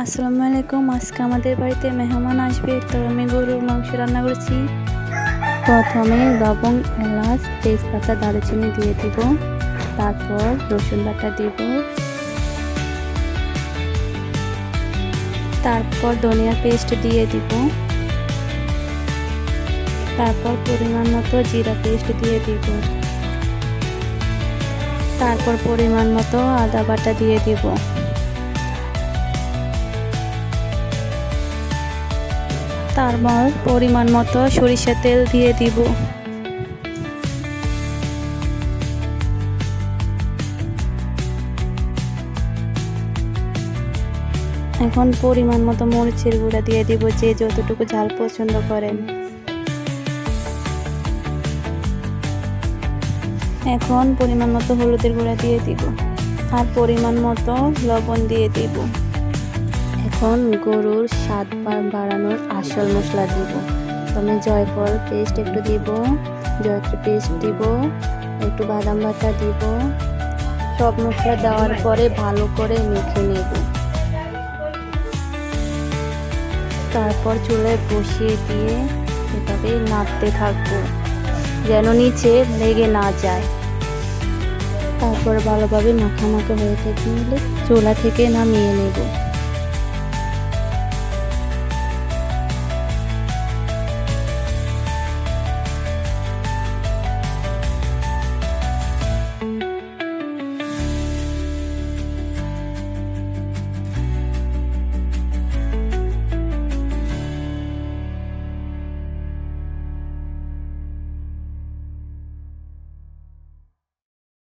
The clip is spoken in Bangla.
আসসালামু আলাইকুম। আজকে আমাদের বাড়িতে মেহমান আসবে, তো আমি গরুর মাংস রান্না করেছি। প্রথমে লবং, এলাচ, তেজপাতা, দারুচিনি দিয়ে দিব। তারপর রসুন বাটা দিব। তারপর ধনিয়া পেস্ট দিয়ে দিব। তারপর পরিমাণ মতো জিরা পেস্ট দিয়ে দিব। তারপর পরিমাণ মতো আদা বাটা দিয়ে দিব। তারপর পরিমাণ মতো সরিষার তেল দিয়ে দিব। এখন পরিমাণ মতো মরিচের গুঁড়া দিয়ে দিব, যে যতটুকু ঝাল পছন্দ করেন। এখন পরিমাণ মতো হলুদের গুঁড়া দিয়ে দিব আর পরিমাণ মতো লবণ দিয়ে দিব। এখন গরুর স্বাদ বাড়ানোর আসল মশলা দিব। আমি জয়ফল পেস্ট একটু দিব, জয়ত্রী পেস্ট দিব, একটু বাদাম বাটা দিব। সব মশলা দেওয়ার পরে ভালো করে মেখে নেব। তারপর চুলায় বসিয়ে দিয়ে এভাবে নাড়তে থাকবো যেন নিচে লেগে না যায়। তারপর ভালোভাবে মাখামাখা হয়ে নিলে চুলা থেকে নামিয়ে নেব।